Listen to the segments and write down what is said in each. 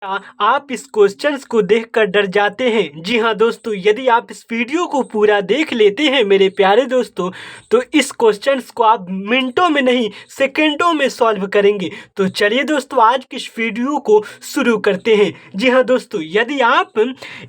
आप इस क्वेश्चंस को देखकर डर जाते हैं। जी हाँ दोस्तों, यदि आप इस वीडियो को पूरा देख लेते हैं मेरे प्यारे दोस्तों, तो इस क्वेश्चंस को आप मिनटों में नहीं सेकंडों में सॉल्व करेंगे। तो चलिए दोस्तों, आज की इस वीडियो को शुरू करते हैं। जी हाँ दोस्तों, यदि आप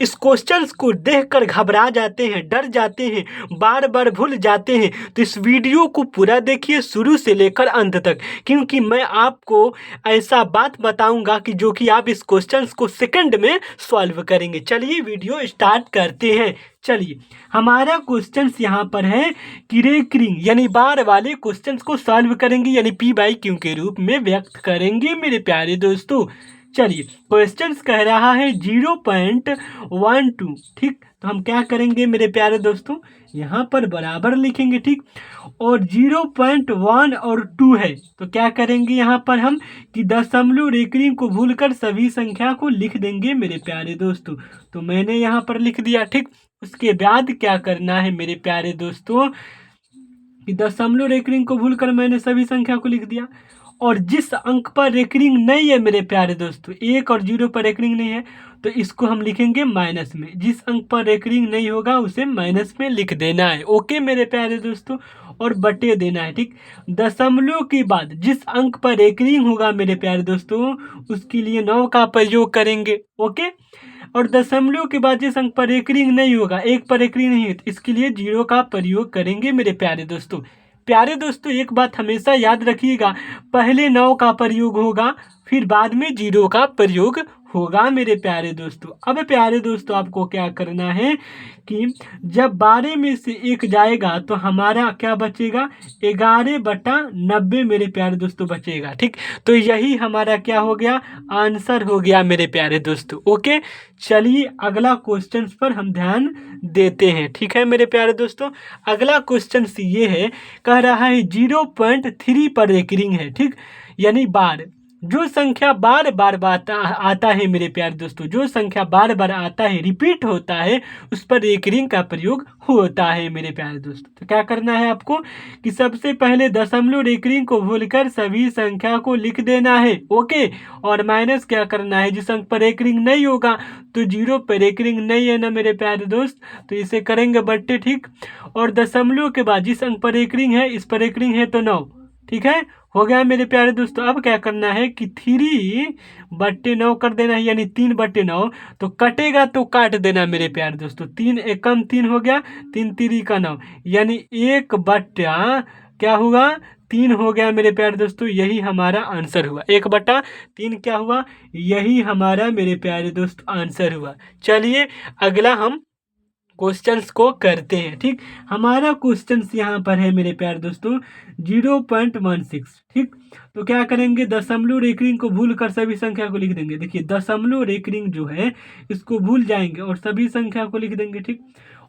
इस क्वेश्चंस को देखकर घबरा जाते हैं, डर जाते हैं, बार बार भूल जाते हैं, तो इस वीडियो को पूरा देखिए शुरू से लेकर अंत तक, क्योंकि मैं आपको ऐसा बात बताऊंगा कि जो कि आप इस क्वेश्चंस को सेकंड में सॉल्व करेंगे। चलिए वीडियो स्टार्ट करते हैं। चलिए, हमारा क्वेश्चंस यहाँ पर है कि रेकरिंग यानी बार वाले क्वेश्चंस को सॉल्व करेंगे, यानी पी बाई क्यू के रूप में व्यक्त करेंगे मेरे प्यारे दोस्तों। चलिए, क्वेश्चंस कह रहा है 0.12। ठीक, तो हम क्या करेंगे मेरे प्यारे दोस्तों, यहाँ पर बराबर लिखेंगे। ठीक, और 0.1 और 2 है, तो क्या करेंगे यहाँ पर हम कि दशमलव रेकरिंग को भूलकर सभी संख्या को लिख देंगे मेरे प्यारे दोस्तों। तो मैंने यहाँ पर लिख दिया। ठीक, उसके बाद क्या करना है मेरे प्यारे दोस्तों कि दशमलव रेकरिंग को भूलकर मैंने सभी संख्या को लिख दिया, और जिस अंक पर रेकरिंग नहीं है मेरे प्यारे दोस्तों, 1 और 0 पर रेकरिंग नहीं है, तो इसको हम लिखेंगे माइनस में। जिस अंक पर रेकरिंग नहीं होगा उसे माइनस में लिख देना है। ओके मेरे प्यारे दोस्तों, और बटे देना है। ठीक, दशमलव के बाद जिस अंक पर रेकरिंग होगा मेरे प्यारे दोस्तों, उसके लिए 9 का प्रयोग करेंगे। ओके, और दशमलव के बाद जिस अंक पर रेकरिंग नहीं होगा, 1 पर रेकरिंग नहीं है, तो इसके लिए 0 का प्रयोग करेंगे मेरे प्यारे दोस्तों। प्यारे दोस्तों, एक बात हमेशा याद रखिएगा, पहले 9 का प्रयोग होगा, फिर बाद में 0 का प्रयोग होगा मेरे प्यारे दोस्तों। अब प्यारे दोस्तों, आपको क्या करना है कि जब 12 में से 1 जाएगा तो हमारा क्या बचेगा, 11/90 मेरे प्यारे दोस्तों बचेगा। ठीक, तो यही हमारा क्या हो गया, आंसर हो गया मेरे प्यारे दोस्तों। ओके, चलिए अगला क्वेश्चन पर हम ध्यान देते हैं। ठीक है मेरे प्यारे दोस्तों, अगला क्वेश्चन ये है, कह रहा है 0.3 पर रेकरिंग है। ठीक, यानी बार, जो संख्या बार बार आता है मेरे प्यारे दोस्तों, जो संख्या बार बार आता है, रिपीट होता है, उस पर रेकरिंग का प्रयोग होता है मेरे प्यारे दोस्तों। तो क्या करना है आपको कि सबसे पहले दशमलव रेकरिंग को भूलकर सभी संख्या को लिख देना है। ओके, और माइनस क्या करना है, जिस अंक पर रेकरिंग नहीं होगा, तो 0 पर रेकरिंग नहीं है ना मेरे प्यारे दोस्त, तो इसे करेंगे बट्टे। ठीक, और दशमलव के बाद जिस अंक पर रेकरिंग है, इस पर रेकरिंग है तो 9। ठीक है, हो गया मेरे प्यारे दोस्तों। अब क्या करना है कि 3/9 कर देना है, यानी 3/9। तो कटेगा तो काट देना मेरे प्यारे दोस्तों, 3 एकम 3 हो गया, 3 3 का 9, यानी 1/, क्या हुआ, 3 हो गया मेरे प्यारे दोस्तों। यही हमारा आंसर हुआ, 1/3 क्या हुआ, यही हमारा मेरे प्यारे दोस्त आंसर हुआ। चलिए अगला हम क्वेश्चंस को करते हैं। ठीक, हमारा क्वेश्चंस यहाँ पर है मेरे प्यारे दोस्तों 0.16। ठीक, तो क्या करेंगे, दशमलव रेकरिंग को भूल कर सभी संख्या को लिख देंगे। देखिए, दशमलव रेकरिंग जो है इसको भूल जाएंगे और सभी संख्या को लिख देंगे। ठीक,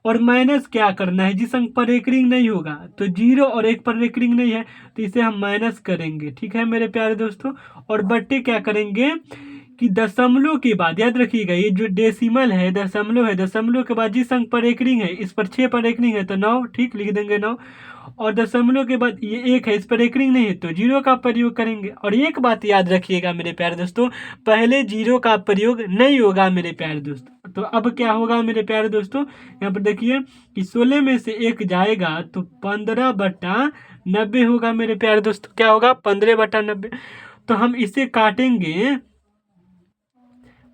और माइनस क्या करना है, जिस अंक पर रेकरिंग नहीं होगा, तो 0 और 1 पर रेकरिंग नहीं है, तो इसे हम माइनस करेंगे। ठीक है मेरे प्यारे दोस्तों, और बट्टे क्या करेंगे कि दशमलव के बाद, याद रखिएगा ये जो डेसिमल है दशमलव है, दशमलव के बाद जिस अंक पर रेकरिंग है, इस पर 6 पर रेकरिंग है तो 9। ठीक, लिख देंगे 9, और दशमलव के बाद ये 1 है, इस पर रेकरिंग नहीं है तो 0 का प्रयोग करेंगे। और एक बात याद रखिएगा मेरे प्यारे दोस्तों, पहले 0 का प्रयोग नहीं होगा मेरे प्यारे दोस्तों। तो अब क्या होगा मेरे प्यारे दोस्तों, यहाँ पर देखिए कि 16 में से 1 जाएगा तो 15/90 होगा मेरे प्यारे दोस्तों। क्या होगा, 15/90। तो हम इसे काटेंगे,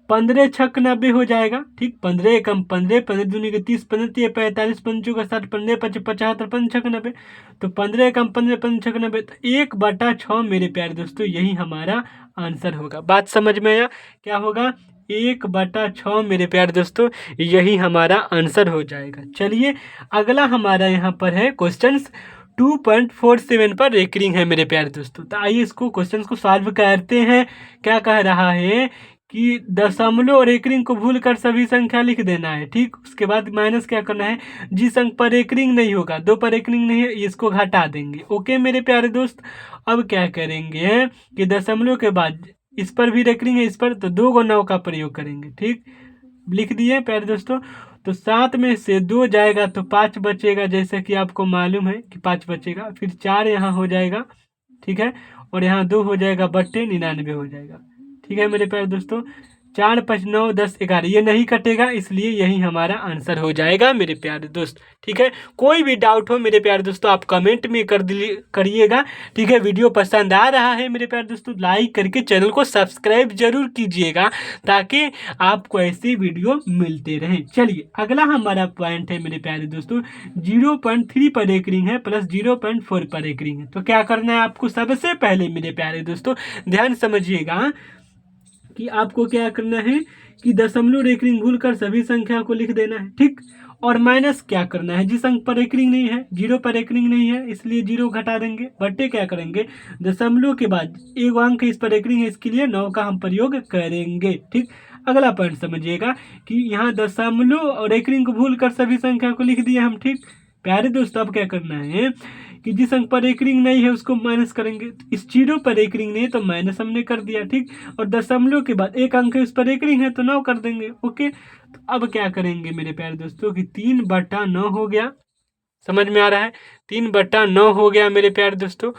15 छक 90 हो जाएगा। ठीक, 15 एकम 15, 15 दूनी के 30, 15 तिया 45, पंचों का 60, 15 पच 75, 15 छक 90, तो 15 एकम 15, 15 छक 90, तो 1/6 मेरे प्यारे दोस्तों, यही हमारा आंसर होगा। बात समझ में आया, क्या होगा, 1/6 मेरे प्यारे दोस्तों, यही हमारा आंसर हो जाएगा। चलिए अगला हमारा यहाँ पर है क्वेश्चन 2.47 पर रेकरिंग है मेरे प्यारे दोस्तों। तो आइए इसको क्वेश्चन को सॉल्व करते हैं। क्या कह रहा है कि दशमलव और रेकरिंग को भूल कर सभी संख्या लिख देना है। ठीक, उसके बाद माइनस क्या करना है, जिस अंक पर रेकरिंग नहीं होगा, 2 पर रेकरिंग नहीं है, इसको घटा देंगे। ओके मेरे प्यारे दोस्त, अब क्या करेंगे कि दशमलव के बाद इस पर भी रेकरिंग है, इस पर, तो 2 को 9 का प्रयोग करेंगे। ठीक, लिख दिए प्यारे दोस्तों। तो 7 में से 2 जाएगा तो 5 बचेगा, जैसा कि आपको मालूम है कि 5 बचेगा, फिर 4 यहाँ हो जाएगा। ठीक है, और यहाँ 2 हो जाएगा, बट्टे 99 हो जाएगा। ठीक है मेरे प्यारे दोस्तों, 4 5 9 10 11 ये नहीं कटेगा, इसलिए यही हमारा आंसर हो जाएगा मेरे प्यारे दोस्त। ठीक है, कोई भी डाउट हो मेरे प्यारे दोस्तों आप कमेंट में करिएगा। ठीक है, वीडियो पसंद आ रहा है मेरे प्यारे दोस्तों लाइक करके चैनल को सब्सक्राइब जरूर कीजिएगा ताकि आपको ऐसी वीडियो मिलते रहें। चलिए अगला हमारा पॉइंट है मेरे प्यारे दोस्तों 0.3 पर एक रिंग है प्लस 0.4 पर एक रिंग है। तो क्या करना है आपको, सबसे पहले मेरे प्यारे दोस्तों ध्यान समझिएगा कि आपको क्या करना है कि दशमलव एक रिंग भूलकर सभी संख्या को लिख देना है। ठीक, और माइनस क्या करना है, जिस अंक पर एक रिंग नहीं है, 0 पर एक रिंग नहीं है, इसलिए 0 घटा देंगे, बट्टे क्या करेंगे दशमलव के बाद एक अंक इस पर एक रिंग है, इसके लिए 9 का हम प्रयोग करेंगे। ठीक, अगला पॉइंट समझिएगा कि यहाँ दशमलव और एक रिंग को भूल कर सभी संख्या को लिख दिए हम। ठीक प्यारे दोस्तों, अब क्या करना है कि जिस अंक पर एक रिंग नहीं है उसको माइनस करेंगे। इस 0 पर एक रिंग नहीं है तो माइनस हमने कर दिया। ठीक, और दशमलव के बाद एक अंक है उस पर एक रिंग है तो 9 कर देंगे। ओके, तो अब क्या करेंगे मेरे प्यारे दोस्तों कि 3/9 हो गया, समझ में आ रहा है 3/9 हो गया मेरे प्यारे दोस्तों।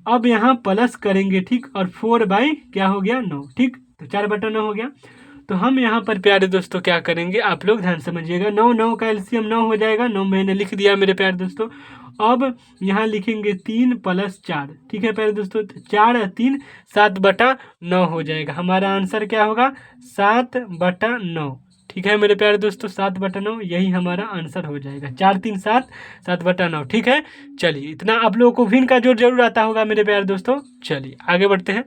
अब यहाँ प्लस करेंगे। ठीक, और 4 क्या हो गया 9। ठीक, तो 4/9 हो गया। तो हम यहाँ पर प्यारे दोस्तों क्या करेंगे, आप लोग ध्यान समझिएगा, 9 का एलसीएम 9 हो जाएगा, 9 मैंने लिख दिया मेरे प्यारे दोस्तों। अब यहाँ लिखेंगे 3 + 4। ठीक है प्यारे दोस्तों, 4 और 3 7/9 हो जाएगा। हमारा आंसर क्या होगा 7/9। ठीक है मेरे प्यारे दोस्तों 7/9 यही हमारा आंसर हो जाएगा। 4 3 7 7/9। ठीक है, चलिए इतना आप लोगों को भिन्न का जोड़ जरूर आता होगा मेरे प्यारे दोस्तों। चलिए आगे बढ़ते हैं।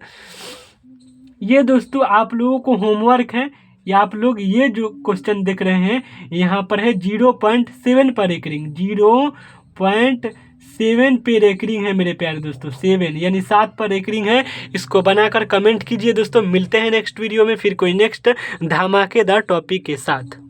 ये दोस्तों आप लोगों को होमवर्क है, या आप लोग ये जो क्वेश्चन देख रहे हैं यहाँ पर है 0.7 पर एक रिंग, 0.7 पर एक रिंग है मेरे प्यारे दोस्तों, 7 यानी 7 पर एक रिंग है। इसको बनाकर कमेंट कीजिए दोस्तों। मिलते हैं नेक्स्ट वीडियो में फिर कोई नेक्स्ट धमाकेदार टॉपिक के साथ।